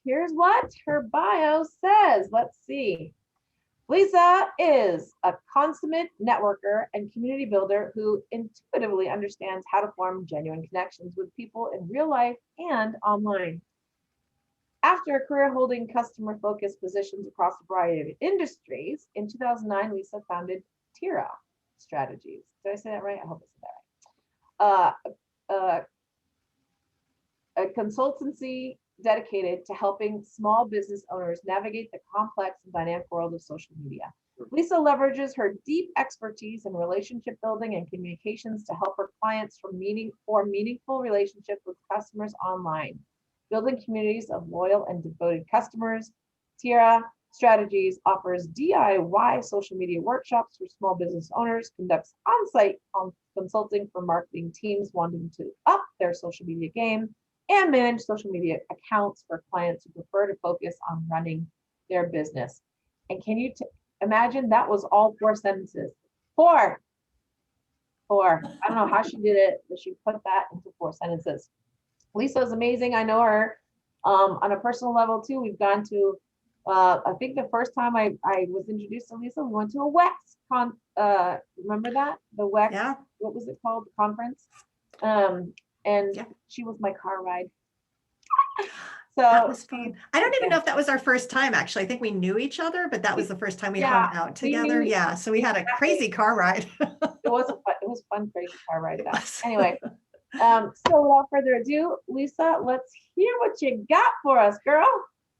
Here's what her bio says. Let's see. Lisa is a consummate networker and community builder who intuitively understands how to form genuine connections with people in real life and online. After a career holding customer focused positions across a variety of industries, in 2009, Lisa founded Tira Strategies. Did I say that right? I hope I said that right. A consultancy dedicated to helping small business owners navigate the complex and dynamic world of social media. Lisa leverages her deep expertise in relationship building and communications to help her clients form meaningful relationships with customers online, building communities of loyal and devoted customers. Tira Strategies offers DIY social media workshops for small business owners, conducts on-site consulting for marketing teams wanting to up their social media game, and manage social media accounts for clients who prefer to focus on running their business. And can you imagine that was all 4 sentences? Four. I don't know how she did it, but she put that into 4 sentences. Lisa is amazing. I know her on a personal level too. We've gone to, I think the first time I was introduced to Lisa, we went to a WEX remember that? The WEX, yeah. What was it called? The conference. And yeah. She was my car ride. So that was fun. I don't even know if that was our first time, actually. I think we knew each other, but that was the first time we hung out together. Yeah. So we had a crazy car ride. It was a fun, crazy car ride. Anyway, so without further ado, Lisa, let's hear what you got for us, girl.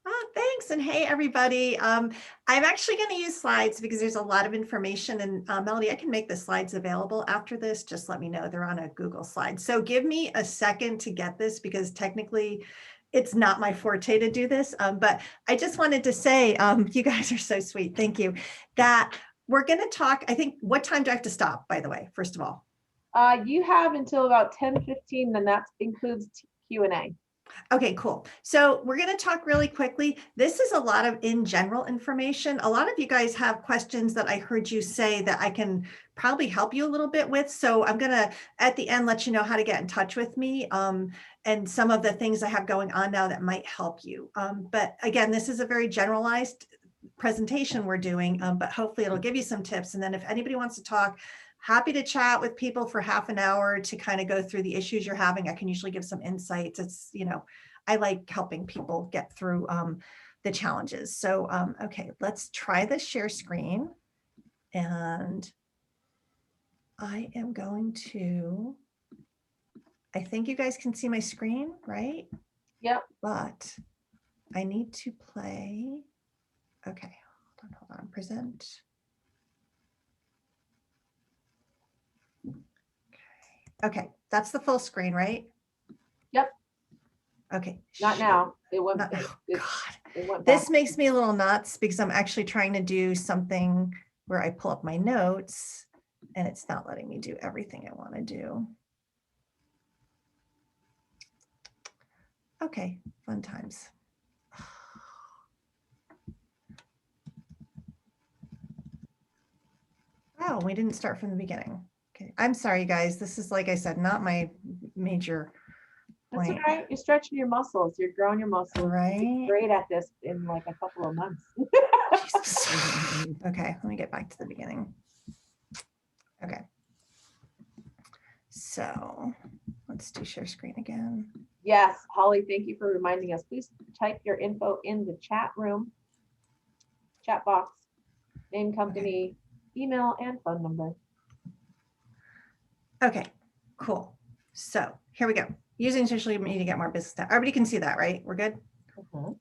Oh, thanks. And hey, everybody. I'm actually going to use slides because there's a lot of information. And Melody, I can make the slides available after this. Just let me know. They're on a Google slide. So give me a second to get this because technically it's not my forte to do this. But I just wanted to say, you guys are so sweet. Thank you. That we're going to talk. I think, what time do I have to stop, by the way, first of all? You have until about 10:15, and that includes Q&A. Okay, cool. So we're going to talk really quickly. This is a lot of in general information. A lot of you guys have questions that I heard you say that I can probably help you a little bit with. So I'm going to, at the end, let you know how to get in touch with me and some of the things I have going on now that might help you. But again, this is a very generalized presentation we're doing, but hopefully it'll give you some tips. And then if anybody wants to talk, happy to chat with people for half an hour to kind of go through the issues you're having. I can usually give some insights. It's, I like helping people get through the challenges. So, okay, let's try the share screen. And I am going to, I think you guys can see my screen, right? Yep. But I need to play. Okay, hold on, present. Okay, that's the full screen, right? Yep. Okay. Not now. It went. God, it went this makes me a little nuts because I'm actually trying to do something where I pull up my notes and it's not letting me do everything I want to do. Okay, fun times. Oh, we didn't start from the beginning. Okay, I'm sorry, you guys. This is, like I said, not my major point. That's all right. You're stretching your muscles. You're growing your muscles. Right. You're great at this in like a couple of months. Okay, let me get back to the beginning. Okay. So let's do share screen again. Yes, Holly, thank you for reminding us. Please type your info in the chat room, chat box, name, company, email, and phone number. Okay, cool. So here we go. Using social media to get more business done. Everybody can see that, right? We're good? Mm-hmm.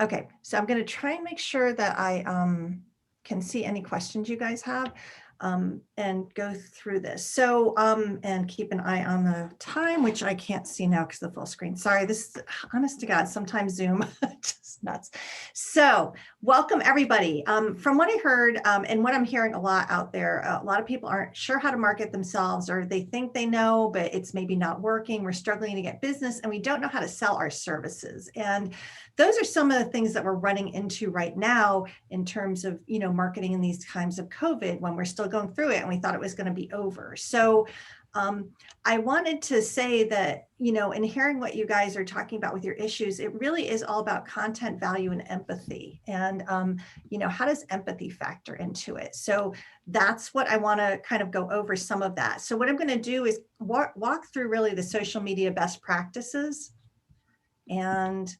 Okay, so I'm going to try and make sure that I can see any questions you guys have and go through this. So, and keep an eye on the time, which I can't see now because the full screen. Sorry, this is, honest to God, sometimes Zoom, just nuts. So welcome everybody. From what I heard and what I'm hearing a lot out there, a lot of people aren't sure how to market themselves, or they think they know, but it's maybe not working. We're struggling to get business and we don't know how to sell our services. And those are some of the things that we're running into right now in terms of, marketing in these times of COVID when we're still going through it and we thought it was going to be over. So I wanted to say that, in hearing what you guys are talking about with your issues, it really is all about content value and empathy. And, how does empathy factor into it? So that's what I want to kind of go over some of that. So what I'm going to do is walk through really the social media best practices, and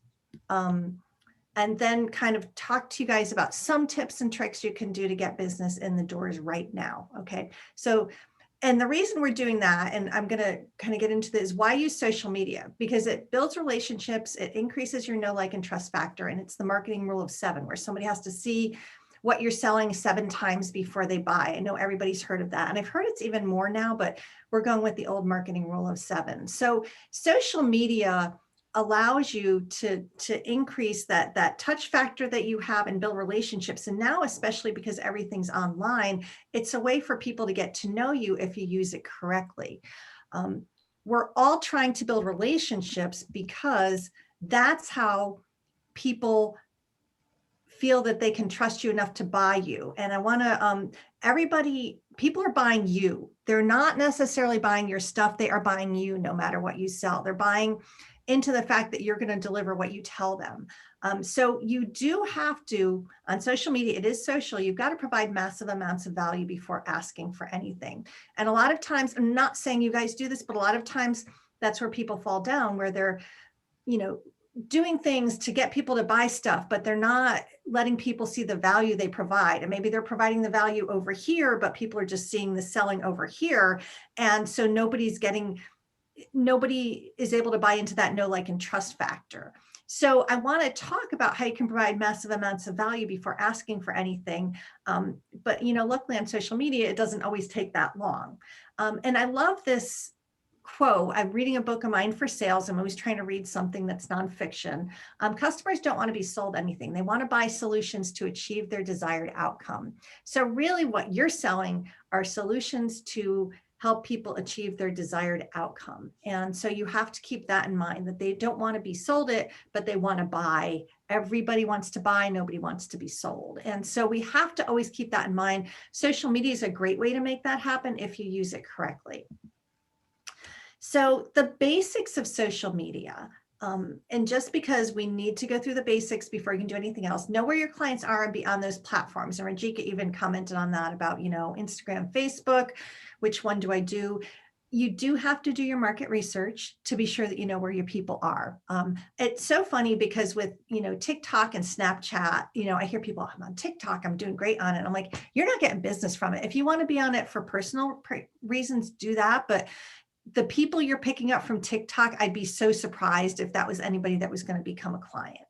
then kind of talk to you guys about some tips and tricks you can do to get business in the doors right now. Okay. So, and the reason we're doing that, and I'm going to kind of get into this, why use social media? Because it builds relationships, it increases your know, like, and trust factor. And it's the marketing rule of 7, where somebody has to see what you're selling 7 times before they buy. I know everybody's heard of that. And I've heard it's even more now, but we're going with the old marketing rule of 7. So social media allows you to increase that touch factor that you have and build relationships. And now, especially because everything's online, it's a way for people to get to know you if you use it correctly. We're all trying to build relationships because that's how people feel that they can trust you enough to buy you. And I want to, people are buying you. They're not necessarily buying your stuff. They are buying you no matter what you sell. They're buying into the fact that you're going to deliver what you tell them. So you do have to, on social media, it is social, you've got to provide massive amounts of value before asking for anything. And a lot of times, I'm not saying you guys do this, but a lot of times that's where people fall down, where they're, doing things to get people to buy stuff, but they're not letting people see the value they provide. And maybe they're providing the value over here, but people are just seeing the selling over here. And so nobody is able to buy into that know, like, and trust factor. So I want to talk about how you can provide massive amounts of value before asking for anything. But, luckily on social media, it doesn't always take that long. And I love this quote. I'm reading a book of mine for sales. I'm always trying to read something that's nonfiction. Customers don't want to be sold anything. They want to buy solutions to achieve their desired outcome. So really what you're selling are solutions to help people achieve their desired outcome. And so you have to keep that in mind, that they don't want to be sold it, but they want to buy. Everybody wants to buy, nobody wants to be sold. And so we have to always keep that in mind. Social media is a great way to make that happen if you use it correctly. So the basics of social media, and just because we need to go through the basics before you can do anything else, know where your clients are and be on those platforms. And Rajika even commented on that about, Instagram, Facebook, which one do I do? You do have to do your market research to be sure that you know where your people are. It's so funny because with, TikTok and Snapchat, I hear people, I'm on TikTok, I'm doing great on it. I'm like, you're not getting business from it. If you want to be on it for personal reasons, do that. But the people you're picking up from TikTok, I'd be so surprised if that was anybody that was going to become a client.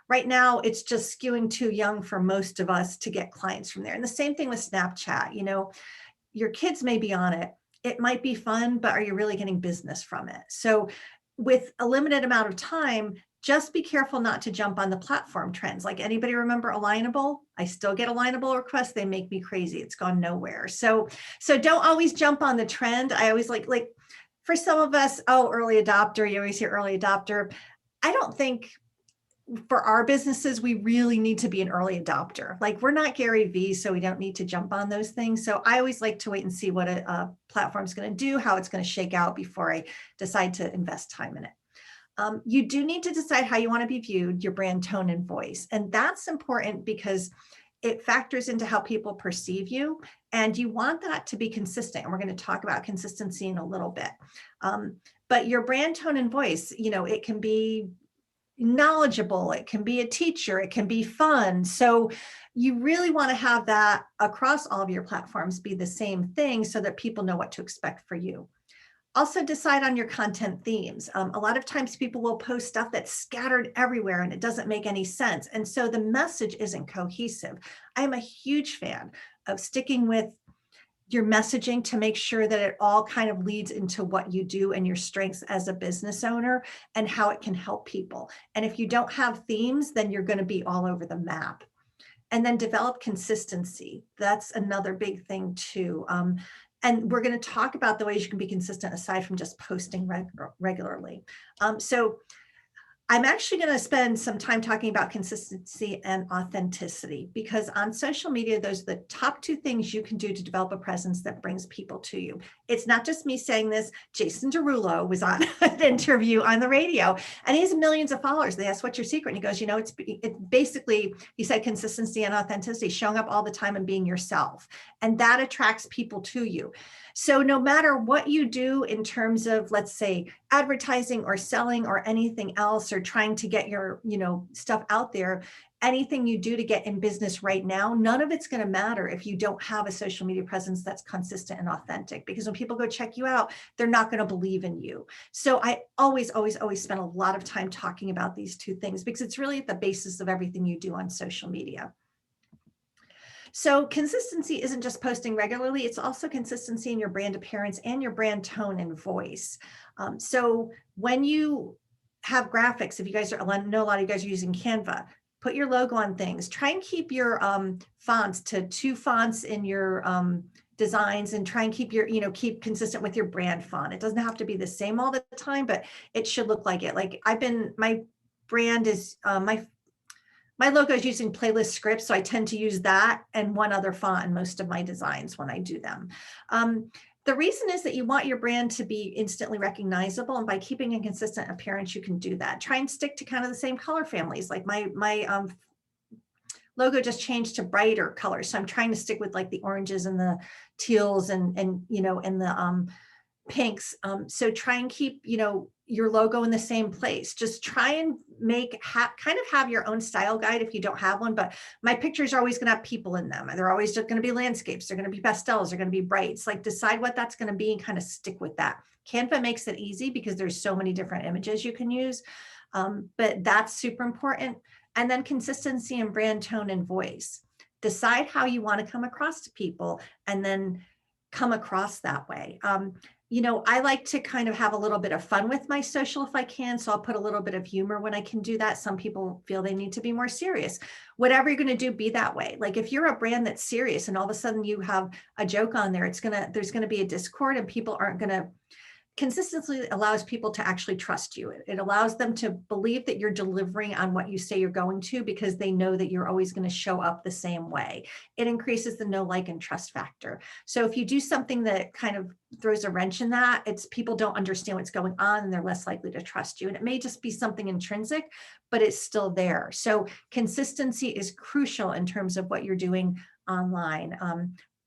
Right now it's just skewing too young for most of us to get clients from there. And the same thing with Snapchat. Your kids may be on it. It might be fun, but are you really getting business from it? So with a limited amount of time, just be careful not to jump on the platform trends. Like, anybody remember Alignable? I still get Alignable requests. They make me crazy. It's gone nowhere. So don't always jump on the trend. I always like for some of us, early adopter, you always hear early adopter. I don't think for our businesses, we really need to be an early adopter. Like, we're not Gary Vee, so we don't need to jump on those things. So I always like to wait and see what a platform's going to do, how it's going to shake out before I decide to invest time in it. You do need to decide how you want to be viewed, your brand tone and voice. And that's important because it factors into how people perceive you, and you want that to be consistent. And we're going to talk about consistency in a little bit. But your brand tone and voice, it can be knowledgeable, it can be a teacher, it can be fun. So you really want to have that across all of your platforms be the same thing so that people know what to expect for you. Also decide on your content themes. A lot of times people will post stuff that's scattered everywhere and it doesn't make any sense. And so the message isn't cohesive. I am a huge fan of sticking with your messaging to make sure that it all kind of leads into what you do and your strengths as a business owner and how it can help people. And if you don't have themes, then you're going to be all over the map. And then develop consistency. That's another big thing too. And we're going to talk about the ways you can be consistent aside from just posting regularly. So I'm actually going to spend some time talking about consistency and authenticity, because on social media, those are the top two things you can do to develop a presence that brings people to you. It's not just me saying this. Jason Derulo was on an interview on the radio, and he has millions of followers. They asked, "What's your secret?" And he goes, it's basically, he said, consistency and authenticity, showing up all the time and being yourself. And that attracts people to you. So no matter what you do in terms of, let's say, advertising or selling or anything else, or trying to get your, stuff out there, anything you do to get in business right now, none of it's going to matter if you don't have a social media presence that's consistent and authentic, because when people go check you out, they're not going to believe in you. So I always spend a lot of time talking about these two things, because it's really at the basis of everything you do on social media. So consistency isn't just posting regularly, it's also consistency in your brand appearance and your brand tone and voice. So when you have graphics, if you guys I know a lot of you guys are using Canva, put your logo on things. Try and keep your fonts to 2 fonts in your designs, and try and keep your, keep consistent with your brand font. It doesn't have to be the same all the time, but it should look like it. Like my brand is, my logo is using playlist scripts, so I tend to use that and one other font in most of my designs when I do them. The reason is that you want your brand to be instantly recognizable, and by keeping a consistent appearance, you can do that. Try and stick to kind of the same color families. Like my logo just changed to brighter colors, so I'm trying to stick with like the oranges and the teals and and the pinks. So try and keep, your logo in the same place. Just try and kind of have your own style guide if you don't have one, but my pictures are always going to have people in them. They're always just going to be landscapes. They're going to be pastels. They're going to be brights. Like, decide what that's going to be and kind of stick with that. Canva makes it easy because there's so many different images you can use. But that's super important. And then consistency in brand tone and voice. Decide how you want to come across to people, and then come across that way. I like to kind of have a little bit of fun with my social if I can. So I'll put a little bit of humor when I can do that. Some people feel they need to be more serious. Whatever you're going to do, be that way. Like, if you're a brand that's serious and all of a sudden you have a joke on there, there's going to be a discord, and people aren't going to. Consistency allows people to actually trust you. It allows them to believe that you're delivering on what you say you're going to, because they know that you're always going to show up the same way. It increases the know, like, and trust factor. So if you do something that kind of throws a wrench in that, it's people don't understand what's going on, and they're less likely to trust you. And it may just be something intrinsic, but it's still there. So consistency is crucial in terms of what you're doing online.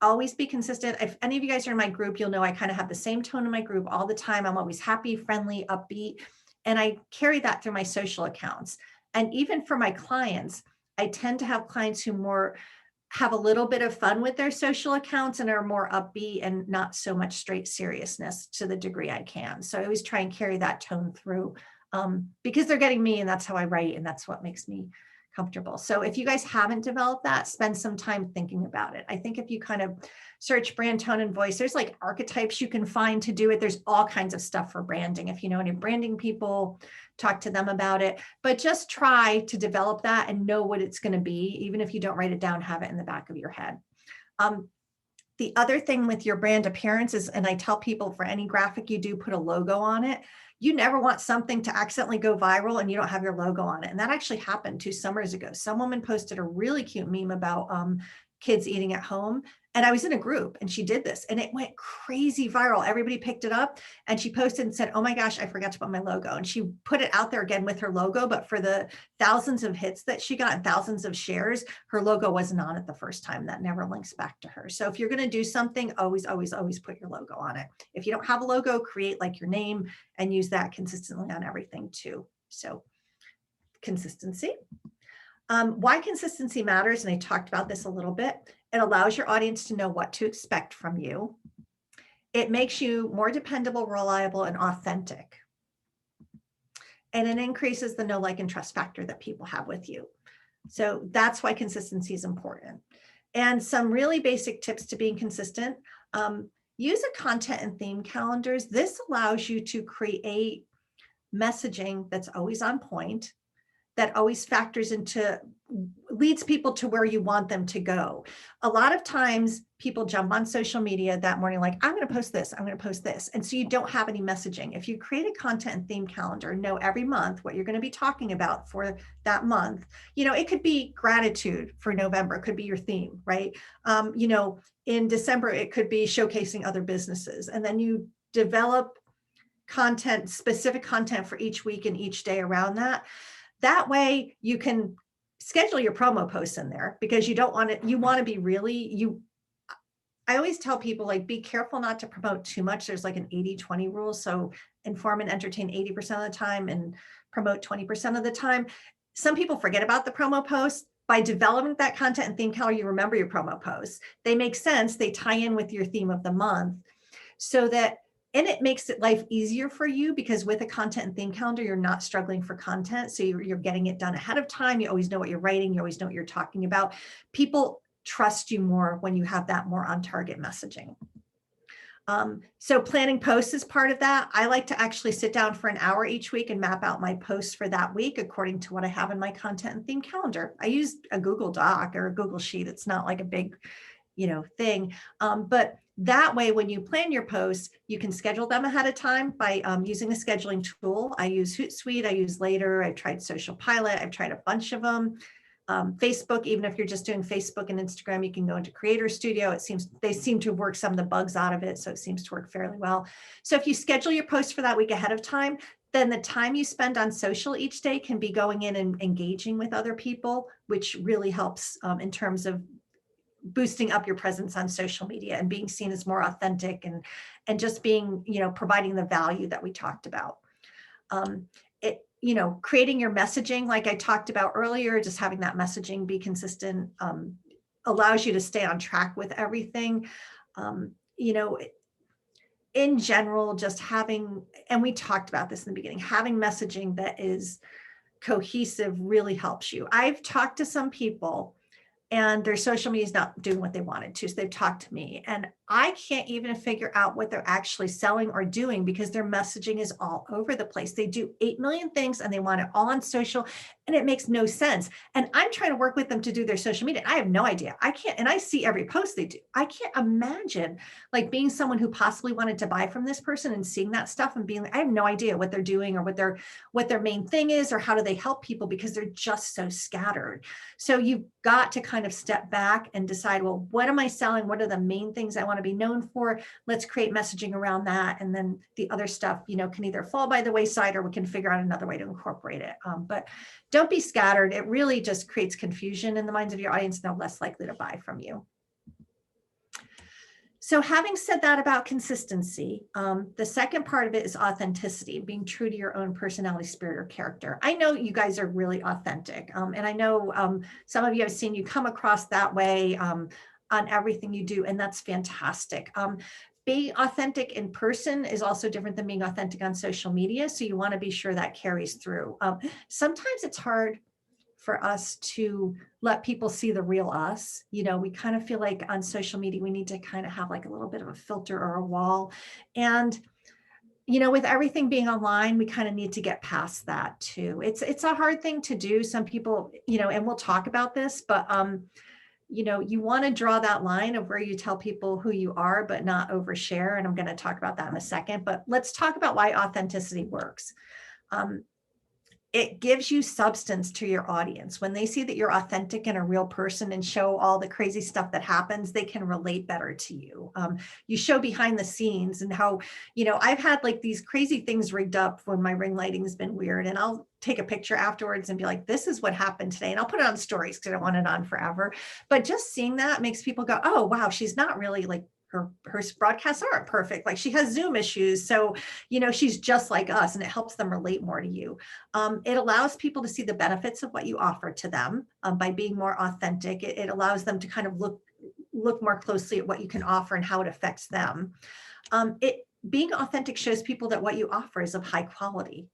Always be consistent. If any of you guys are in my group, you'll know I kind of have the same tone in my group all the time. I'm always happy, friendly, upbeat, and I carry that through my social accounts. And even for my clients, I tend to have clients who have a little bit of fun with their social accounts and are more upbeat and not so much straight seriousness to the degree I can. So I always try and carry that tone through, because they're getting me, and that's how I write, and that's what makes me comfortable. So if you guys haven't developed that, spend some time thinking about it. I think if you kind of search brand tone and voice, there's like archetypes you can find to do it. There's all kinds of stuff for branding. If you know any branding people, talk to them about it, but just try to develop that and know what it's going to be. Even if you don't write it down, have it in the back of your head. The other thing with your brand appearance is, and I tell people, for any graphic you do, put a logo on it. You never want something to accidentally go viral and you don't have your logo on it. And that actually happened 2 summers ago. Some woman posted a really cute meme about kids eating at home. And I was in a group, and she did this, and it went crazy viral. Everybody picked it up, and she posted and said, "Oh my gosh, I forgot to put my logo." And she put it out there again with her logo, but for the thousands of hits that she got and thousands of shares, her logo wasn't on it the first time. That never links back to her. So if you're going to do something, always put your logo on it. If you don't have a logo, create like your name and use that consistently on everything too. So consistency. Why consistency matters, and I talked about this a little bit. It allows your audience to know what to expect from you. It makes you more dependable, reliable, and authentic. And it increases the know, like, and trust factor that people have with you. So that's why consistency is important. And some really basic tips to being consistent. Use a content and theme calendars. This allows you to create messaging that's always on point, that always factors into leads people to where you want them to go. A lot of times people jump on social media that morning, like, I'm going to post this, I'm going to post this. And so you don't have any messaging. If you create a content and theme calendar, know every month what you're going to be talking about for that month. It could be gratitude for November, it could be your theme, right? In December, it could be showcasing other businesses. And then you develop content, specific content for each week and each day around that. That way you can schedule your promo posts in there, because you don't want to, you want to be really, I always tell people, like, be careful not to promote too much. There's like an 80-20 rule. So inform and entertain 80% of the time and promote 20% of the time. Some people forget about the promo posts. By developing that content and theme calendar, you remember your promo posts. They make sense. They tie in with your theme of the month, so that, and it makes it life easier for you, because with a content and theme calendar, you're not struggling for content. So you're getting it done ahead of time. You always know what you're writing. You always know what you're talking about. People trust you more when you have that more on target messaging. So planning posts is part of that. I like to actually sit down for an hour each week and map out my posts for that week according to what I have in my content and theme calendar. I use a Google Doc or a Google Sheet. It's not like a big, thing. But that way, when you plan your posts, you can schedule them ahead of time by using a scheduling tool. I use Hootsuite, I use Later, I've tried Social Pilot, I've tried a bunch of them. Facebook, even if you're just doing Facebook and Instagram, you can go into Creator Studio. They seem to work some of the bugs out of it, so it seems to work fairly well. So if you schedule your posts for that week ahead of time, then the time you spend on social each day can be going in and engaging with other people, which really helps in terms of boosting up your presence on social media and being seen as more authentic and just being, providing the value that we talked about. Creating your messaging, like I talked about earlier, just having that messaging be consistent allows you to stay on track with everything. In general, just having, and we talked about this in the beginning, having messaging that is cohesive really helps you. I've talked to some people and their social media is not doing what they wanted to. So they've talked to me and I can't even figure out what they're actually selling or doing, because their messaging is all over the place. They do 8 million things and they want it all on social, and it makes no sense. And I'm trying to work with them to do their social media. I have no idea. I can't, and I see every post they do. I can't imagine like being someone who possibly wanted to buy from this person and seeing that stuff and being like, I have no idea what they're doing or what their main thing is, or how do they help people, because they're just so scattered. So you've got to kind of step back and decide, well, what am I selling? What are the main things I want to be known for? Let's create messaging around that. And then the other stuff, can either fall by the wayside or we can figure out another way to incorporate it. But don't be scattered. It really just creates confusion in the minds of your audience, and they're less likely to buy from you. So having said that about consistency, the second part of it is authenticity, being true to your own personality, spirit, or character. I know you guys are really authentic. And I know some of you have seen you come across that way on everything you do, and that's fantastic. Being authentic in person is also different than being authentic on social media. So you want to be sure that carries through. Sometimes it's hard for us to let people see the real us. We kind of feel like on social media, we need to kind of have like a little bit of a filter or a wall. And, with everything being online, we kind of need to get past that too. It's a hard thing to do. Some people, and we'll talk about this, but, you want to draw that line of where you tell people who you are, but not overshare. And I'm going to talk about that in a second, but let's talk about why authenticity works. It gives you substance to your audience. When they see that you're authentic and a real person and show all the crazy stuff that happens, they can relate better to you. You show behind the scenes and how, I've had like these crazy things rigged up when my ring lighting has been weird, and I'll take a picture afterwards and be like, this is what happened today. And I'll put it on stories because I don't want it on forever. But just seeing that makes people go, oh, wow, she's not really like, her broadcasts aren't perfect. Like she has Zoom issues. So, she's just like us, and it helps them relate more to you. It allows people to see the benefits of what you offer to them by being more authentic. It allows them to kind of look more closely at what you can offer and how it affects them. Being authentic shows people that what you offer is of high quality.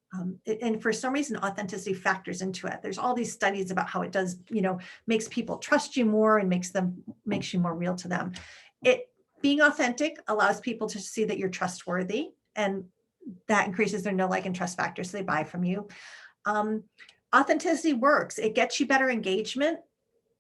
And for some reason, authenticity factors into it. There's all these studies about how it does, makes people trust you more and makes you more real to them. Being authentic allows people to see that you're trustworthy, and that increases their know, like, and trust factor, so they buy from you. Authenticity works. It gets you better engagement.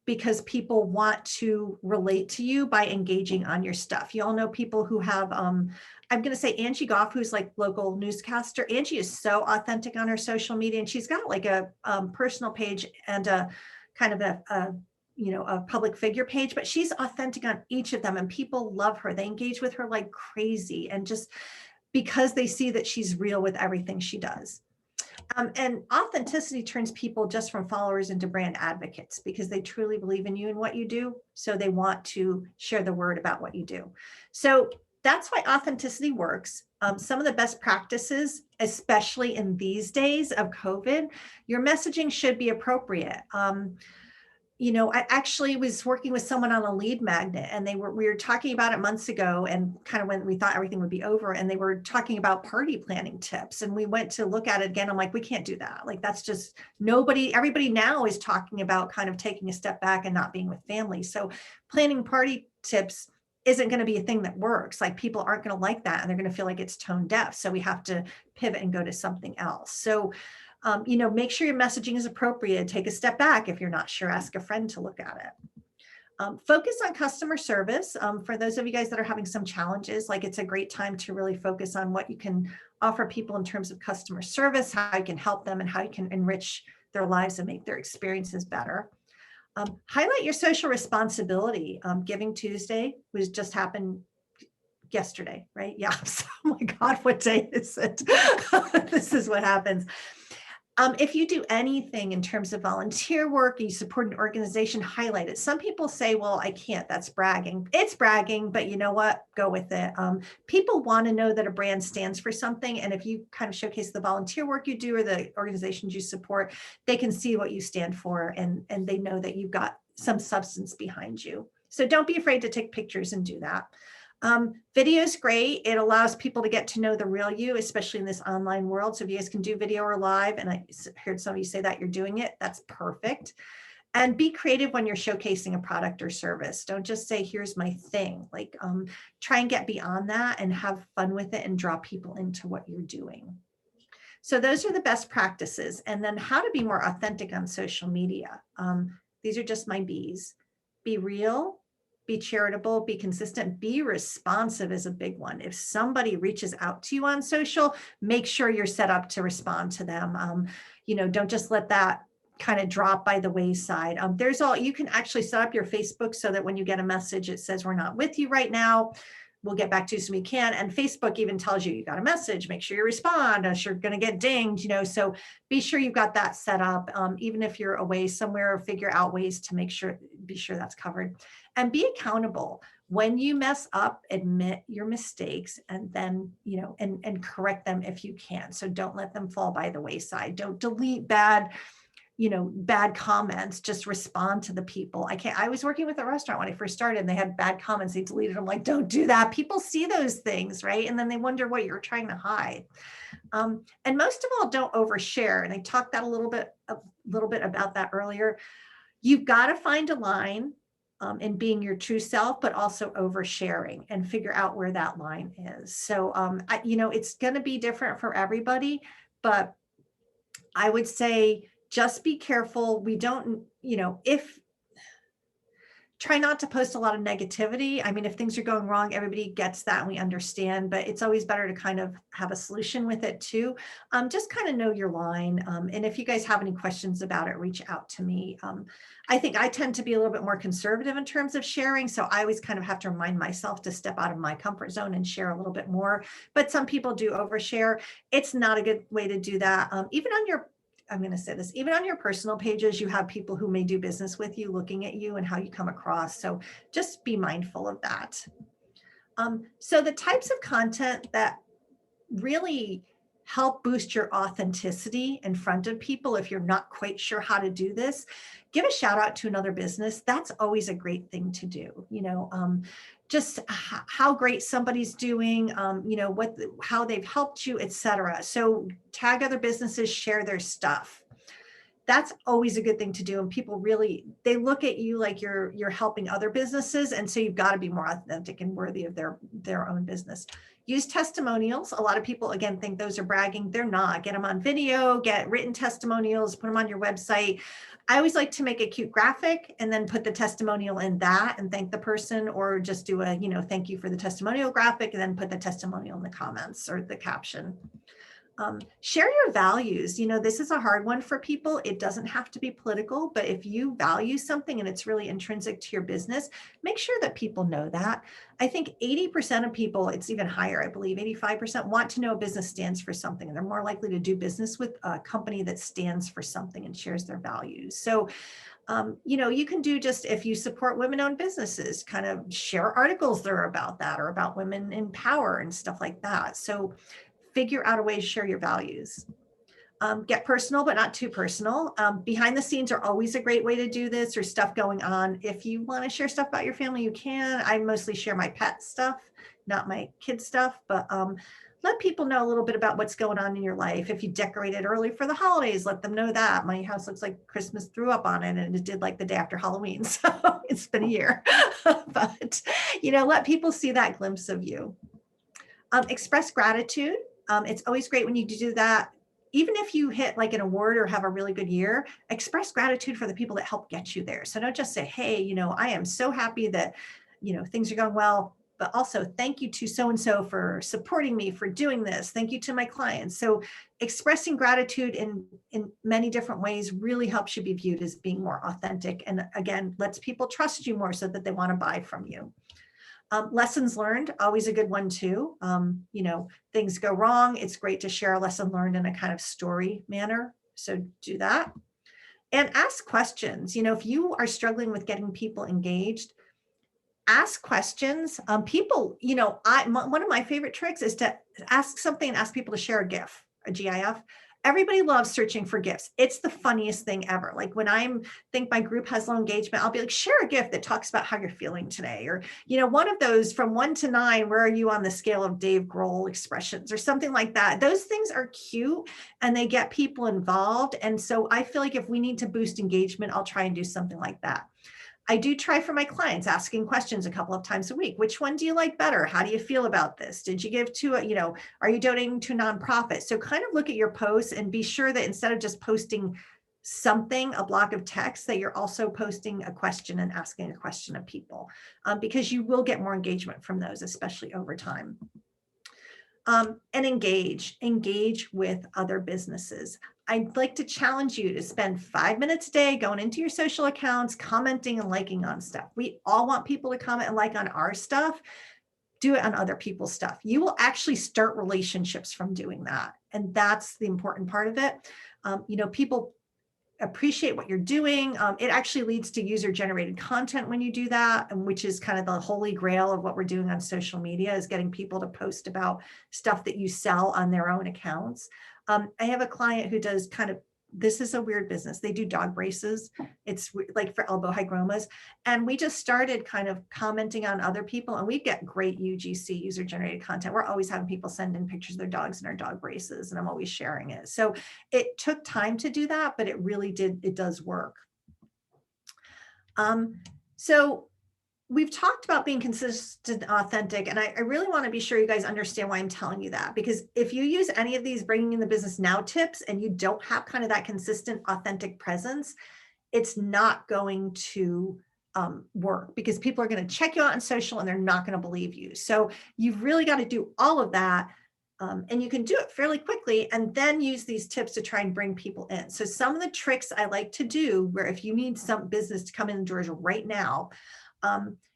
because people want to relate to you by engaging on your stuff. You all know people who have, I'm going to say Angie Goff, who's like local newscaster. Angie is so authentic on her social media, and she's got like a personal page and a kind of a public figure page, but she's authentic on each of them, and people love her. They engage with her like crazy, and just because they see that she's real with everything she does. And authenticity turns people just from followers into brand advocates, because they truly believe in you and what you do. So they want to share the word about what you do. So that's why authenticity works. Some of the best practices, especially in these days of COVID, your messaging should be appropriate. I actually was working with someone on a lead magnet, and we were talking about it months ago, and kind of when we thought everything would be over, and they were talking about party planning tips, and we went to look at it again. I'm like, we can't do that. Like, that's just everybody now is talking about kind of taking a step back and not being with family. So planning party tips isn't going to be a thing that works. Like, people aren't going to like that, and they're going to feel like it's tone deaf. So we have to pivot and go to something else. So make sure your messaging is appropriate. Take a step back. If you're not sure, ask a friend to look at it. Focus on customer service. For those of you guys that are having some challenges, like, it's a great time to really focus on what you can offer people in terms of customer service, how you can help them, and how you can enrich their lives and make their experiences better. Highlight your social responsibility. Giving Tuesday was just happened yesterday, right? Yeah. So, oh my God, what day is it? This is what happens. If you do anything in terms of volunteer work, you support an organization, highlight it. Some people say, well, I can't, that's bragging. It's bragging, but you know what? Go with it. People want to know that a brand stands for something. And if you kind of showcase the volunteer work you do or the organizations you support, they can see what you stand for, and they know that you've got some substance behind you. So don't be afraid to take pictures and do that. Video is great. It allows people to get to know the real you, especially in this online world. So if you guys can do video or live, and I heard some of you say that you're doing it, that's perfect. And be creative when you're showcasing a product or service. Don't just say, here's my thing. Like, try and get beyond that and have fun with it and draw people into what you're doing. So those are the best practices. And then how to be more authentic on social media. These are just my B's. Be real. Be charitable, be consistent, be responsive is a big one. If somebody reaches out to you on social, make sure you're set up to respond to them. Don't just let that kind of drop by the wayside. You can actually set up your Facebook so that when you get a message, it says, we're not with you right now. We'll get back to you as soon as we can. And Facebook even tells you got a message, make sure you respond, else you're going to get dinged, so be sure you've got that set up. Even if you're away somewhere, figure out ways to be sure that's covered. And be accountable. When you mess up, admit your mistakes, and then, and correct them if you can. So don't let them fall by the wayside. Don't delete bad comments. Just respond to the people. I was working with a restaurant when I first started, and they had bad comments. They deleted them. Like, don't do that. People see those things, right? And then they wonder what you're trying to hide. And most of all, don't overshare. And I talked a little bit about that earlier. You've got to find a line in being your true self, but also oversharing, and figure out where that line is. So, it's going to be different for everybody, but I would say just be careful. We don't, try not to post a lot of negativity. I mean, if things are going wrong, everybody gets that and we understand, but it's always better to kind of have a solution with it too. Just kind of know your line. And if you guys have any questions about it, reach out to me. I think I tend to be a little bit more conservative in terms of sharing. So I always kind of have to remind myself to step out of my comfort zone and share a little bit more, but some people do overshare. It's not a good way to do that. I'm going to say this, even on your personal pages, you have people who may do business with you looking at you and how you come across. So just be mindful of that. So the types of content that really help boost your authenticity in front of people, if you're not quite sure how to do this, give a shout out to another business. That's always a great thing to do. Just how great somebody's doing, how they've helped you, etc. So tag other businesses, share their stuff. That's always a good thing to do. And people they look at you like you're helping other businesses. And so you've got to be more authentic and worthy of their own business. Use testimonials. A lot of people, again, think those are bragging. They're not. Get them on video, get written testimonials, put them on your website. I always like to make a cute graphic and then put the testimonial in that and thank the person, or just do a, thank you for the testimonial graphic and then put the testimonial in the comments or the caption. Share your values. This is a hard one for people. It doesn't have to be political, but if you value something and it's really intrinsic to your business, make sure that people know that. I think 80% of people, it's even higher, I believe 85%, want to know a business stands for something, and they're more likely to do business with a company that stands for something and shares their values. So you can do, just if you support women-owned businesses, kind of share articles that are about that or about women in power and stuff like that. So figure out a way to share your values. Get personal, but not too personal. Behind the scenes are always a great way to do this, or stuff going on. If you want to share stuff about your family, you can. I mostly share my pet stuff, not my kid stuff, but let people know a little bit about what's going on in your life. If you decorated early for the holidays, let them know that. My house looks like Christmas threw up on it, and it did like the day after Halloween. So it's been a year, but let people see that glimpse of you. Express gratitude. It's always great when you do that. Even if you hit like an award or have a really good year, express gratitude for the people that helped get you there. So don't just say, hey, I am so happy that, things are going well, but also thank you to so-and-so for supporting me, for doing this. Thank you to my clients. So expressing gratitude in many different ways really helps you be viewed as being more authentic. And again, lets people trust you more so that they want to buy from you. Lessons learned, always a good one too. Things go wrong. It's great to share a lesson learned in a kind of story manner. So do that. And ask questions. If you are struggling with getting people engaged, ask questions. One of my favorite tricks is to ask something and ask people to share a GIF, a GIF. Everybody loves searching for GIFs. It's the funniest thing ever. Like when think my group has low engagement, I'll be like, share a GIF that talks about how you're feeling today. Or, one of those from 1 to 9, where are you on the scale of Dave Grohl expressions or something like that. Those things are cute and they get people involved. And so I feel like if we need to boost engagement, I'll try and do something like that. I do try for my clients, asking questions a couple of times a week. Which one do you like better? How do you feel about this? Did you give to are you donating to a nonprofit? So kind of look at your posts and be sure that instead of just posting something, a block of text, that you're also posting a question and asking a question of people, because you will get more engagement from those, especially over time. And engage with other businesses. I'd like to challenge you to spend 5 minutes a day going into your social accounts, commenting and liking on stuff. We all want people to comment and like on our stuff. Do it on other people's stuff. You will actually start relationships from doing that. And that's the important part of it. People appreciate what you're doing. It actually leads to user-generated content when you do that, and which is kind of the holy grail of what we're doing on social media, is getting people to post about stuff that you sell on their own accounts. I have a client who does this is a weird business. They do dog braces. It's like for elbow hygromas. And we just started kind of commenting on other people, and we get great UGC, user generated content. We're always having people send in pictures of their dogs and our dog braces, and I'm always sharing it. So it took time to do that, but it does work. So we've talked about being consistent, authentic, and I really want to be sure you guys understand why I'm telling you that, because if you use any of these bringing in the business now tips and you don't have kind of that consistent, authentic presence, it's not going to work, because people are going to check you out on social and they're not going to believe you. So you've really got to do all of that. And you can do it fairly quickly, and then use these tips to try and bring people in. So some of the tricks I like to do, where if you need some business to come in the doors right now,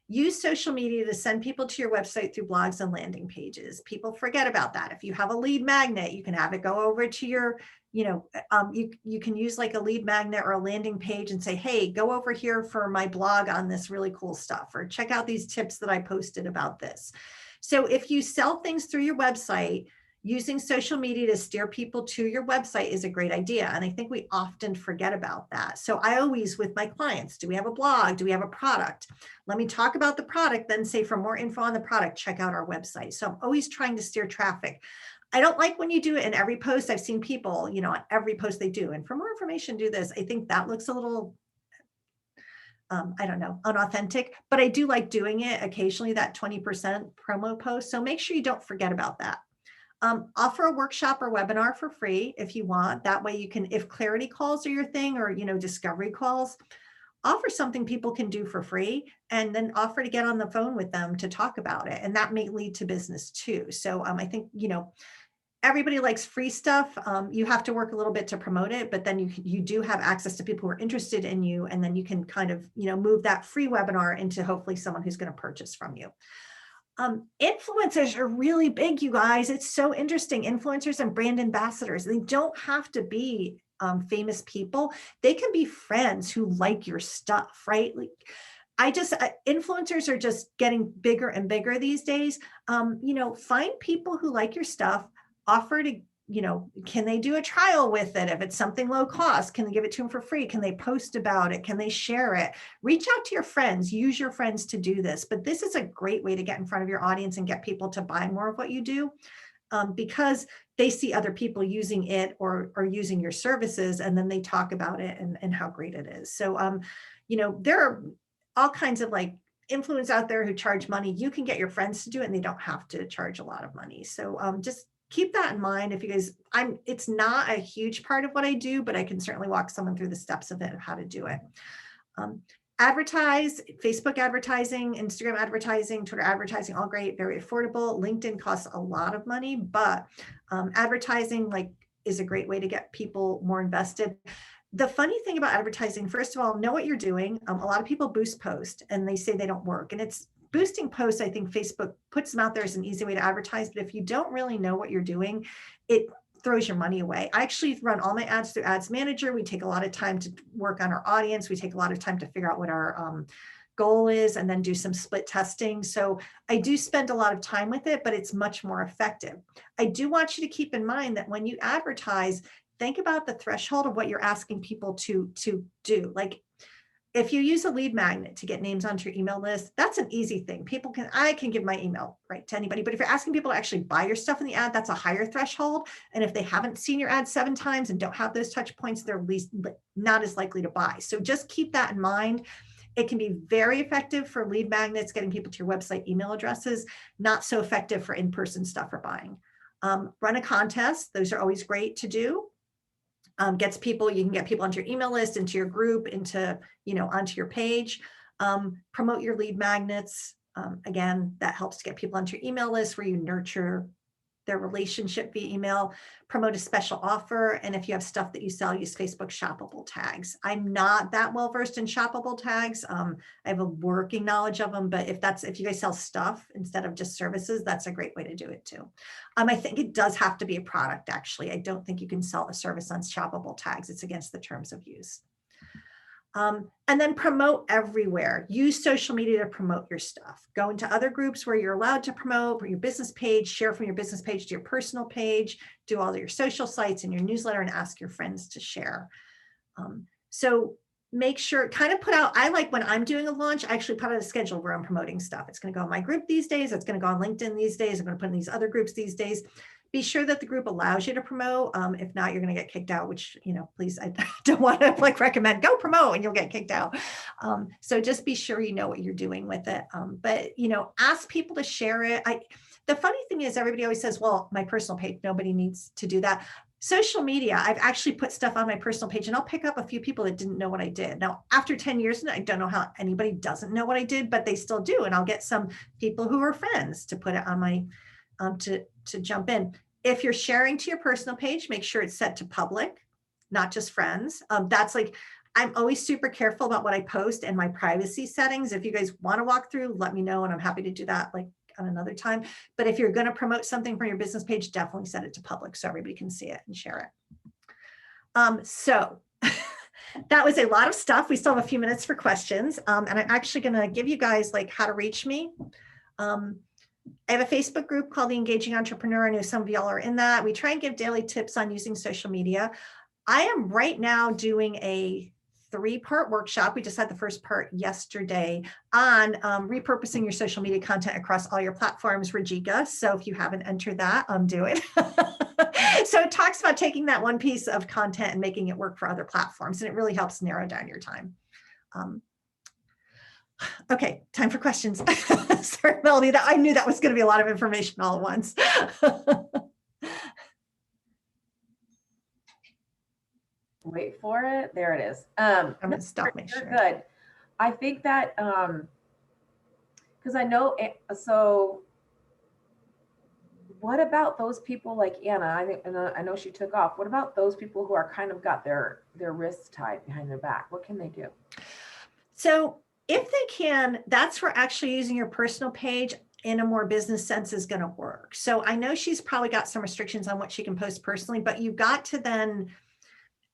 use social media to send people to your website through blogs and landing pages. People forget about that. If you have a lead magnet, you can have it go over to your, you can use like a lead magnet or a landing page and say, hey, go over here for my blog on this really cool stuff, or check out these tips that I posted about this. So if you sell things through your website, using social media to steer people to your website is a great idea. And I think we often forget about that. So I always, with my clients, do we have a blog? Do we have a product? Let me talk about the product, then say for more info on the product, check out our website. So I'm always trying to steer traffic. I don't like when you do it in every post. I've seen people, on every post they do, and for more information, do this. I think that looks a little I don't know, unauthentic, but I do like doing it occasionally, that 20% promo post. So make sure you don't forget about that. Offer a workshop or webinar for free if you want. That way you can, if clarity calls are your thing, or, discovery calls, offer something people can do for free, and then offer to get on the phone with them to talk about it. And that may lead to business too. So I think, everybody likes free stuff. You have to work a little bit to promote it, but then you do have access to people who are interested in you. And then you can kind of, move that free webinar into hopefully someone who's going to purchase from you. Influencers are really big, you guys. It's so interesting. Influencers and brand ambassadors, they don't have to be famous people. They can be friends who like your stuff, right? Like, influencers are just getting bigger and bigger these days. Find people who like your stuff, offer to, can they do a trial with it? If it's something low cost, can they give it to them for free? Can they post about it? Can they share it? Reach out to your friends, use your friends to do this. But this is a great way to get in front of your audience and get people to buy more of what you do, because they see other people using it or using your services, and then they talk about it and how great it is. So, there are all kinds of like influencers out there who charge money. You can get your friends to do it and they don't have to charge a lot of money. So just keep that in mind. If you guys, it's not a huge part of what I do, but I can certainly walk someone through the steps of it, of how to do it. Advertise, Facebook advertising, Instagram advertising, Twitter advertising, all great, very affordable. LinkedIn costs a lot of money, but advertising is a great way to get people more invested. The funny thing about advertising, first of all, know what you're doing. A lot of people boost post and they say they don't work. And it's boosting posts. I think Facebook puts them out there as an easy way to advertise. But if you don't really know what you're doing, it throws your money away. I actually run all my ads through Ads Manager. We take a lot of time to work on our audience. We take a lot of time to figure out what our goal is and then do some split testing. So I do spend a lot of time with it, but it's much more effective. I do want you to keep in mind that when you advertise, think about the threshold of what you're asking people to do. Like if you use a lead magnet to get names onto your email list, that's an easy thing. I can give my email right to anybody, but if you're asking people to actually buy your stuff in the ad, that's a higher threshold. And if they haven't seen your ad 7 times and don't have those touch points, they're at least not as likely to buy. So just keep that in mind. It can be very effective for lead magnets, getting people to your website email addresses, not so effective for in-person stuff or buying. Run a contest. Those are always great to do. You can get people onto your email list, into your group, onto your page. Promote your lead magnets. Again, that helps to get people onto your email list where you nurture their relationship via email. Promote a special offer. And if you have stuff that you sell, use Facebook shoppable tags. I'm not that well versed in shoppable tags. I have a working knowledge of them, but if you guys sell stuff instead of just services, that's a great way to do it too. I think it does have to be a product, actually. I don't think you can sell a service on shoppable tags. It's against the terms of use. And then promote everywhere. Use social media to promote your stuff. Go into other groups where you're allowed to promote, or your business page, share from your business page to your personal page, do all your social sites and your newsletter, and ask your friends to share. So make sure, kind of put out, I like when I'm doing a launch, I actually put out a schedule where I'm promoting stuff. It's going to go on my group these days. It's going to go on LinkedIn these days. I'm going to put in these other groups these days. Be sure that the group allows you to promote. If not, you're going to get kicked out, which, please, I don't want to recommend go promote and you'll get kicked out. So just be sure you know what you're doing with it. But, ask people to share it. The funny thing is everybody always says, well, my personal page, nobody needs to do that. Social media, I've actually put stuff on my personal page and I'll pick up a few people that didn't know what I did. Now, after 10 years, I don't know how anybody doesn't know what I did, but they still do. And I'll get some people who are friends to put it on my, to jump in. If you're sharing to your personal page, make sure it's set to public, not just friends. I'm always super careful about what I post and my privacy settings. If you guys want to walk through, let me know. And I'm happy to do that on another time. But if you're going to promote something from your business page, definitely set it to public so everybody can see it and share it. So that was a lot of stuff. We still have a few minutes for questions. And I'm actually going to give you guys how to reach me. I have a Facebook group called The Engaging Entrepreneur. I know some of y'all are in that. We try and give daily tips on using social media. I am right now doing a 3-part workshop. We just had the first part yesterday on repurposing your social media content across all your platforms, Rajiga. So if you haven't entered that, do it. So it talks about taking that one piece of content and making it work for other platforms. And it really helps narrow down your time. Okay, time for questions. Sorry, Melanie, that I knew that was going to be a lot of information all at once. Wait for it. There it is. I'm No, going to stop my you're share. good. I think that because I know so what about those people like Anna? I think, and I know she took off. What about those people who are kind of got their wrists tied behind their back? What can they do? So if they can, that's where actually using your personal page in a more business sense is going to work. So I know she's probably got some restrictions on what she can post personally, but you've got to then,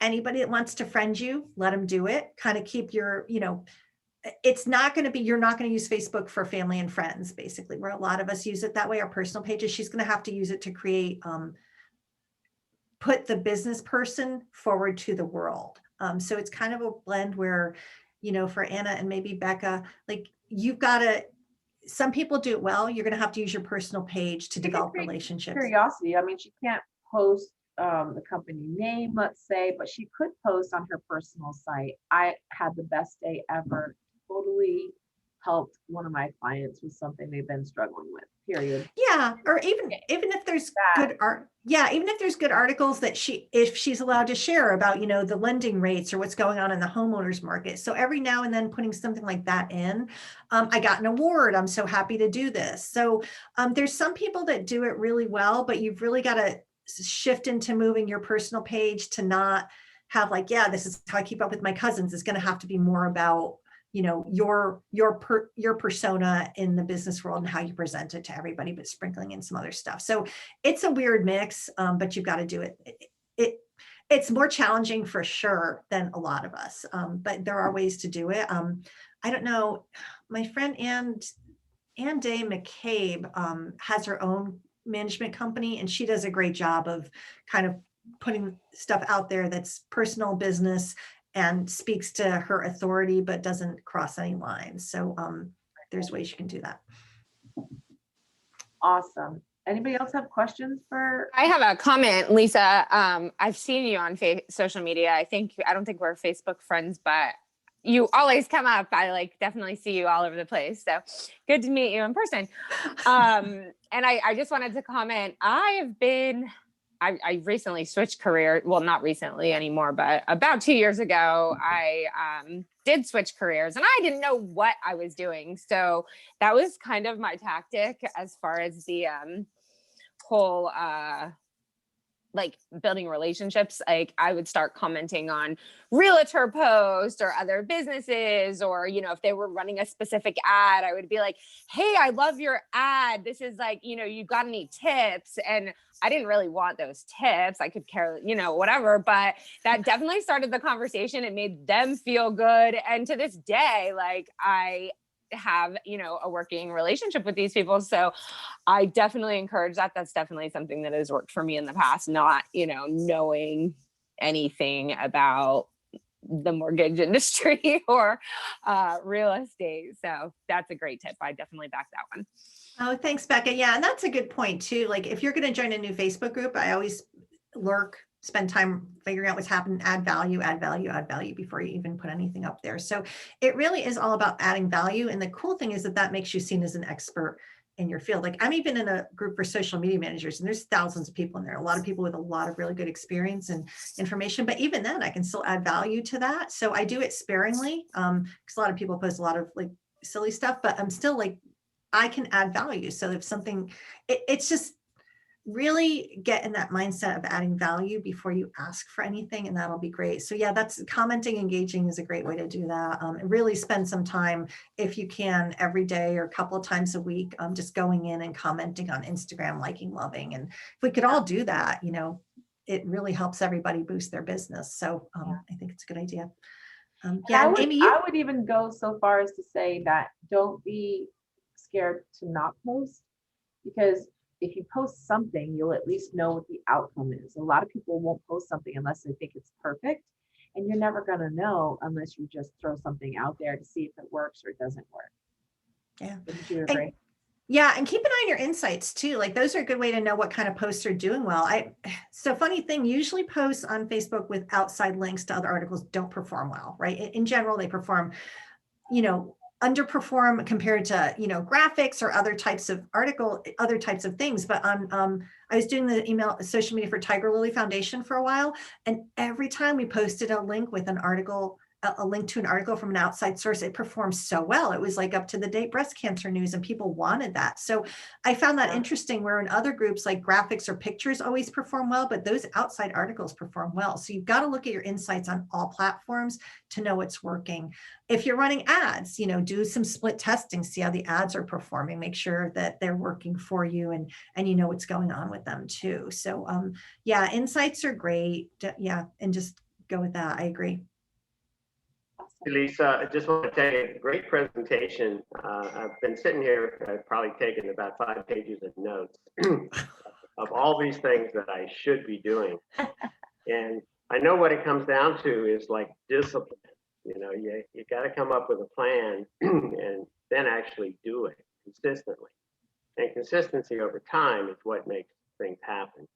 anybody that wants to friend you, let them do it. Kind of keep your, it's not going to be, you're not going to use Facebook for family and friends, basically, where a lot of us use it that way, our personal pages. She's going to have to use it to create, put the business person forward to the world. So it's kind of a blend where, for Anna and maybe Becca, like you've got to, some people do it well. You're going to have to use your personal page to develop relationships. Curiosity. I mean, she can't post the company name, let's say, but she could post on her personal site. I had the best day ever. Totally helped one of my clients with something they've been struggling with, period. Yeah. Or even if there's good art. Yeah. Even if there's good articles that if she's allowed to share about, the lending rates or what's going on in the homeowners market. So every now and then putting something like that in, I got an award. I'm so happy to do this. So there's some people that do it really well, but you've really got to shift into moving your personal page to not have like, yeah, this is how I keep up with my cousins. It's going to have to be more about, your persona in the business world and how you present it to everybody, but sprinkling in some other stuff. So it's a weird mix, but you've got to do it. It's more challenging for sure than a lot of us, but there are ways to do it. I don't know. My friend Ann Day McCabe has her own management company, and she does a great job of kind of putting stuff out there that's personal business and speaks to her authority, but doesn't cross any lines. So there's ways you can do that. Awesome. Anybody else have questions for? I have a comment, Lisa. I've seen you on social media. I don't think we're Facebook friends, but you always come up. I definitely see you all over the place. So good to meet you in person. And I just wanted to comment. I recently switched career. Well, not recently anymore, but about 2 years ago, I did switch careers and I didn't know what I was doing. So that was kind of my tactic as far as the whole building relationships. Like I would start commenting on realtor posts or other businesses, or, if they were running a specific ad, I would be like, hey, I love your ad. This is you got any tips? And I didn't really want those tips. I could care, whatever, but that definitely started the conversation. It made them feel good. And to this day, I have, a working relationship with these people. So I definitely encourage that. That's definitely something that has worked for me in the past, not, knowing anything about the mortgage industry or real estate. So that's a great tip. I definitely back that one. Oh, thanks, Becca. Yeah. And that's a good point too. Like if you're going to join a new Facebook group, I always spend time figuring out what's happening, add value before you even put anything up there. So it really is all about adding value. And the cool thing is that makes you seen as an expert in your field. Like I'm even in a group for social media managers, and there's thousands of people in there, a lot of people with a lot of really good experience and information, but even then I can still add value to that. So I do it sparingly because a lot of people post a lot of silly stuff, but I'm still I can add value. So if something, it's just really get in that mindset of adding value before you ask for anything, and that'll be great. So yeah, that's commenting, engaging is a great way to do that. And really spend some time, if you can, every day or a couple of times a week, just going in and commenting on Instagram, liking, loving. And if we could all do that, it really helps everybody boost their business. So I think it's a good idea. Amy, I would even go so far as to say that don't be scared to not post, because if you post something, you'll at least know what the outcome is. A lot of people won't post something unless they think it's perfect, and you're never going to know unless you just throw something out there to see if it works or it doesn't work. Yeah. Wouldn't you agree? And keep an eye on your insights too. Like those are a good way to know what kind of posts are doing well. So funny thing, usually posts on Facebook with outside links to other articles don't perform well, right? In general, they perform, underperform compared to, graphics or other types of other types of things. But I was doing the email social media for Tiger Lily Foundation for a while. And every time we posted a link with an article, a link to an article from an outside source, it performed so well. It was like up to the date breast cancer news, and people wanted that. So I found that interesting, where in other groups like graphics or pictures always perform well, but those outside articles perform well. So you've got to look at your insights on all platforms to know what's working. If you're running ads, do some split testing, see how the ads are performing, make sure that they're working for you, and you know what's going on with them too. So yeah, insights are great. Yeah, and just go with that. I agree. Lisa, I just want to tell you, great presentation. I've been sitting here, I've probably taken about 5 pages of notes of all these things that I should be doing. And I know what it comes down to is like discipline. You got to come up with a plan and then actually do it consistently. And consistency over time is what makes things happen.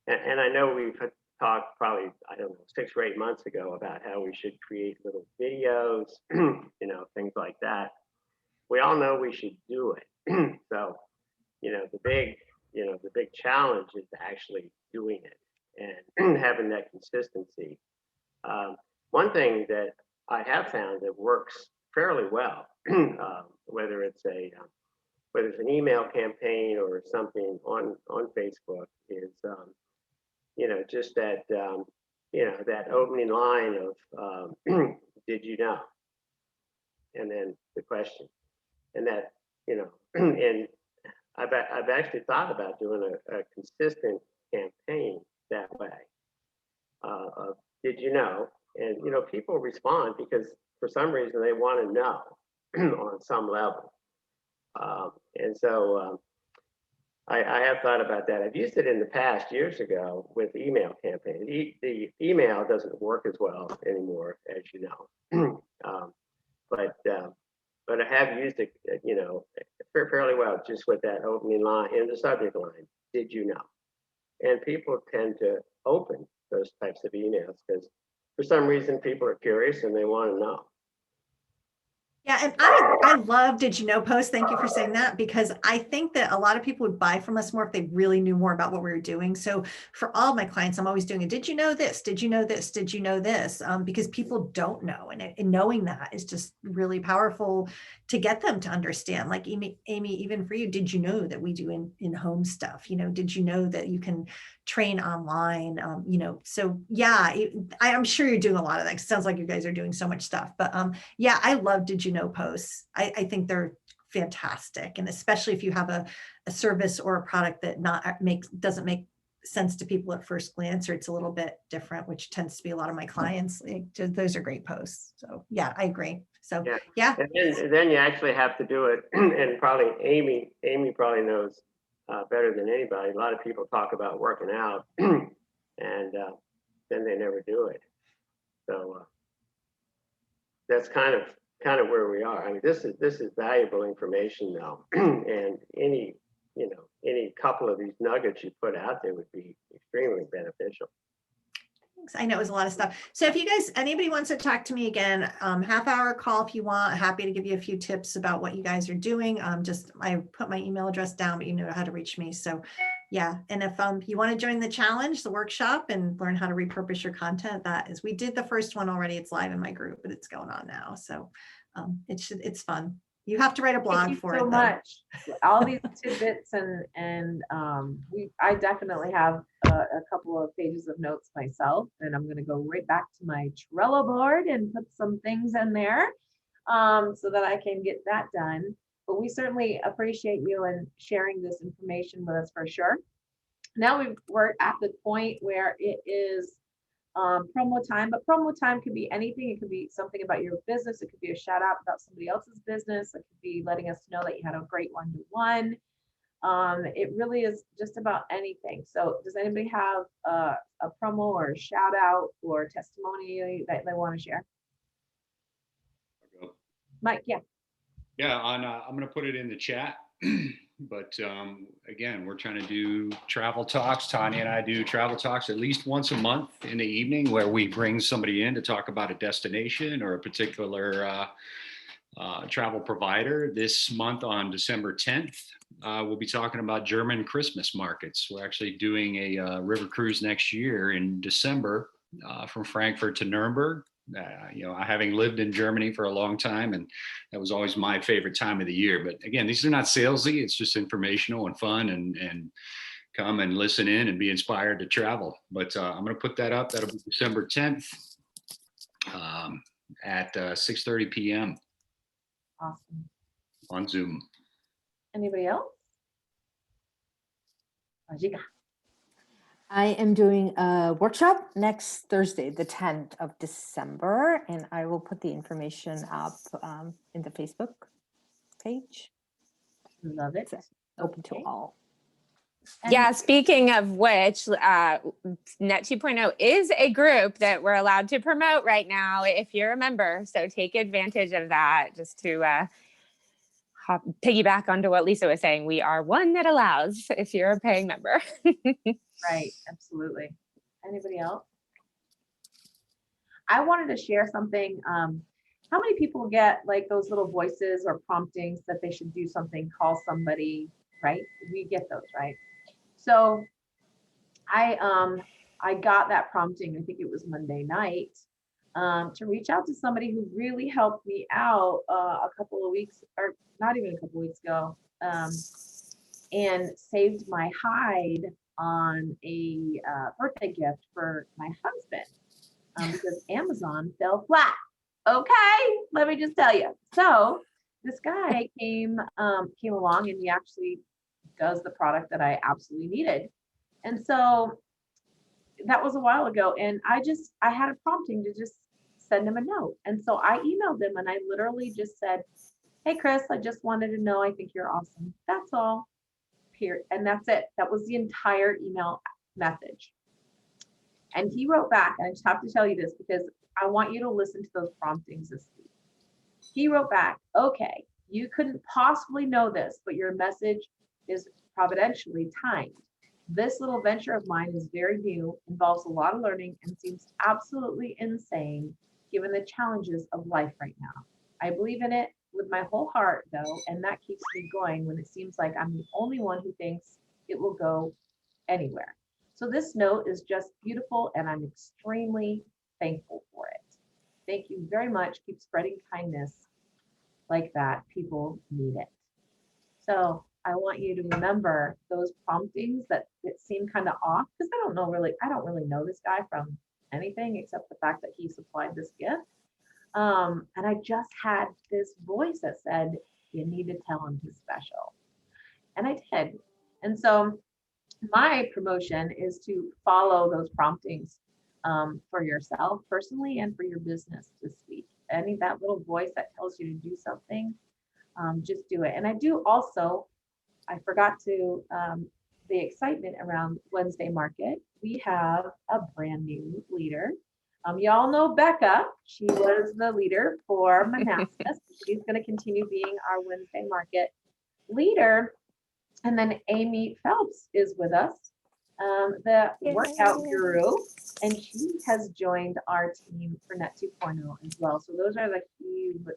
And I know we've talked probably, I don't know, 6 or 8 months ago about how we should create little videos, things like that. We all know we should do it. So, the big challenge is actually doing it and having that consistency. One thing that I have found that works fairly well, whether it's an email campaign or something on Facebook, is just that that opening line of did you know, and then the question, and that and I've actually thought about doing a consistent campaign that way of did you know, and people respond because for some reason they want to know on some level, and so. I have thought about that. I've used it in the past years ago with email campaigns. The email doesn't work as well anymore, as you know. But I have used it, fairly well, just with that opening line in the subject line. Did you know? And people tend to open those types of emails because for some reason people are curious and they want to know. Yeah, and I love did you know posts. Thank you for saying that, because I think that a lot of people would buy from us more if they really knew more about what we were doing. So for all of my clients, I'm always doing a did you know this? Did you know this? Did you know this? Because people don't know, and knowing that is just really powerful to get them to understand. Like Amy, even for you, did you know that we do in-home stuff? Did you know that you can train online? So yeah, I'm sure you're doing a lot of that. It sounds like you guys are doing so much stuff, but yeah, I love did you know posts. I think they're fantastic. And especially if you have a service or a product that doesn't make sense to people at first glance, or it's a little bit different, which tends to be a lot of my clients. Those are great posts. So yeah, I agree. So yeah. And then you actually have to do it. And probably Amy probably knows better than anybody. A lot of people talk about working out and then they never do it. So that's kind of where we are. I mean, this is valuable information now, and any couple of these nuggets you put out there would be extremely beneficial. Thanks. I know it was a lot of stuff. So if anybody wants to talk to me again, half-hour call if you want. Happy to give you a few tips about what you guys are doing. I put my email address down, but you know how to reach me. So yeah, and if you want to join the challenge, the workshop, and learn how to repurpose your content, we did the first one already. It's live in my group, but it's going on now. So it's fun. You have to write a blog for it. Thank you so much. All these tidbits and I definitely have a couple of pages of notes myself, and I'm going to go right back to my Trello board and put some things in there so that I can get that done. But we certainly appreciate you and sharing this information with us for sure. Now we're at the point where it is promo time, but promo time could be anything. It could be something about your business. It could be a shout out about somebody else's business. It could be letting us know that you had a great one-to-one. It really is just about anything. So does anybody have a promo or a shout out or testimony that they want to share? Mike, yeah. Yeah, I'm going to put it in the chat. But again, we're trying to do travel talks. Tanya and I do travel talks at least once a month in the evening, where we bring somebody in to talk about a destination or a particular travel provider. This month on December 10th, we'll be talking about German Christmas markets. We're actually doing a river cruise next year in December from Frankfurt to Nuremberg. Having lived in Germany for a long time, and that was always my favorite time of the year. But again, these are not salesy. It's just informational and fun, and come and listen in and be inspired to travel. But I'm going to put that up. That'll be December 10th at 6:30 p.m. Awesome. on Zoom. Anybody else? Rajika. I am doing a workshop next Thursday, the 10th of December, and I will put the information up in the Facebook page. Love it. It's open to Okay. all. And Yeah, speaking of which, Net 2.0 is a group that we're allowed to promote right now if you're a member. So take advantage of that. Just to piggyback onto what Lisa was saying, we are one that allows if you're a paying member. Right, absolutely. Anybody else? I wanted to share something. How many people get like those little voices or promptings that they should do something, call somebody, right? We get those, right? So I got that prompting, I think it was Monday night, to reach out to somebody who really helped me out a couple of weeks, or not even a couple of weeks ago, and saved my hide on a birthday gift for my husband, because Amazon fell flat. Okay, let me just tell you. So this guy came along, and he actually does the product that I absolutely needed. And so that was a while ago, and I had a prompting to just send him a note. And so I emailed him, and I literally just said, "Hey Chris, I just wanted to know I think you're awesome. That's all." Period. And that's it. That was the entire email message. And he wrote back, and I just have to tell you this because I want you to listen to those promptings this week. He wrote back, "Okay, you couldn't possibly know this, but your message is providentially timed. This little venture of mine is very new, involves a lot of learning, and seems absolutely insane given the challenges of life right now. I believe in it with my whole heart, though, and that keeps me going when it seems like I'm the only one who thinks it will go anywhere. So this note is just beautiful, and I'm extremely thankful for it. Thank you very much. Keep spreading kindness like that. People need it." So I want you to remember those promptings that seem kind of off, because I don't really know this guy from anything except the fact that he supplied this gift. And I just had this voice that said, "You need to tell him he's special." And I did. And so my promotion is to follow those promptings for yourself personally and for your business this week. That little voice that tells you to do something, just do it. And I do also, I forgot to, the excitement around Wednesday Market. We have a brand new leader. Y'all know Becca. She was the leader for Manassas. She's going to continue being our Wednesday Market leader. And then Amy Phelps is with us, the workout guru, and she has joined our team for Net 2.0 as well. So those are the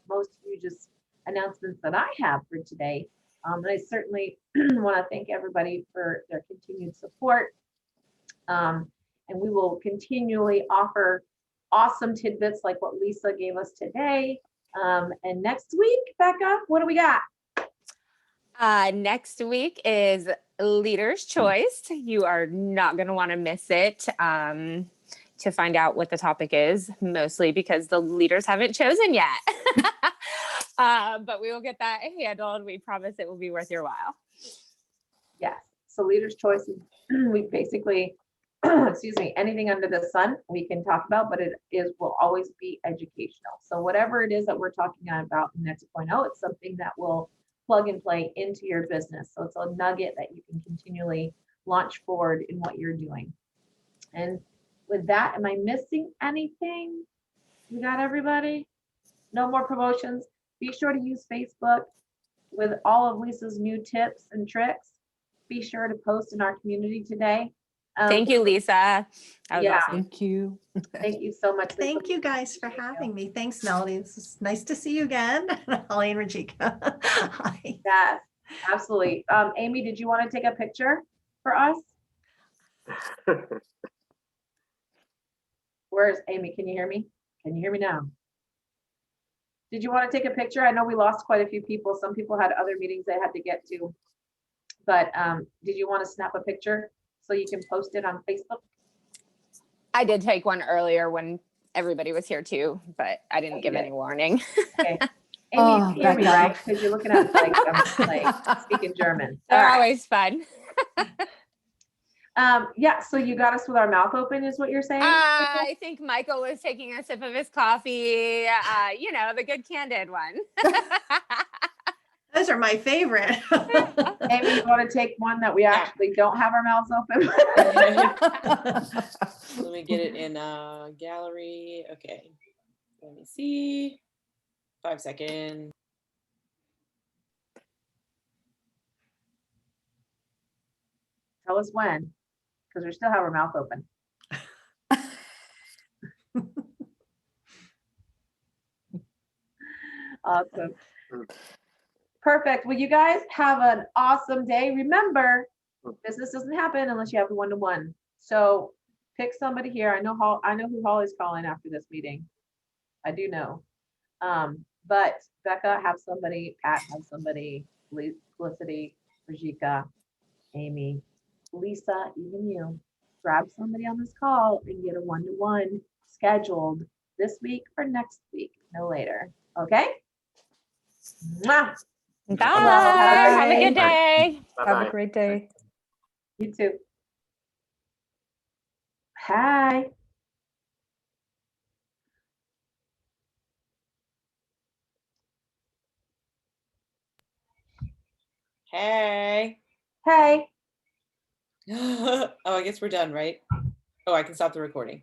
most hugest announcements that I have for today. And I certainly want to thank everybody for their continued support. And we will continually offer awesome tidbits like what Lisa gave us today. And next week, Becca, what do we got? Next week is Leader's Choice. You are not going to want to miss it to find out what the topic is, mostly because the leaders haven't chosen yet. But we will get that handled. We promise it will be worth your while. Yes. So Leader's Choice is we basically, excuse me, anything under the sun we can talk about, but will always be educational. So whatever it is that we're talking about in Net 2.0, it's something that will plug and play into your business. So it's a nugget that you can continually launch forward in what you're doing. And with that, am I missing anything? We got everybody? No more promotions. Be sure to use Facebook with all of Lisa's new tips and tricks. Be sure to post in our community today. Thank you, Lisa. That was Yeah. awesome. Thank you. Thank you so much. Lisa. Thank you guys for having me. Thanks, Melody. It's nice to see you again. Holly and Rajika. Hi. Yes, absolutely. Amy, did you want to take a picture for us? Where's Amy? Can you hear me? Can you hear me now? Did you want to take a picture? I know we lost quite a few people. Some people had other meetings they had to get to. But did you want to snap a picture so you can post it on Facebook? I did take one earlier when everybody was here too, but I didn't give any warning. Okay. Amy, Oh, you can hear me, Becca. right? Because you're looking at like I'm like speaking German. All They're right. always fun. Yeah, so you got us with our mouth open is what you're saying? I think Michael was taking a sip of his coffee, you know, the good candid one. Those are my favorite. Amy, you want to take one that we actually don't have our mouths open? Let me get it in gallery. Okay. Let me see. 5 seconds. Tell us when, because we still have our mouth open. Awesome. Perfect. Well, you guys have an awesome day. Remember, business doesn't happen unless you have a one-to-one. So pick somebody here. I know who Holly's calling after this meeting. I do know. But Becca, have somebody, Pat, have somebody, Felicity, Rajika, Amy, Lisa, even you. Grab somebody on this call and get a one-to-one scheduled this week or next week, no later. Okay? Mwah! Bye. Have Have a a good good day. Have Bye-bye. a great day. You too. Hi. Hey. Hey. Oh, I guess we're done, right? Oh, I can stop the recording.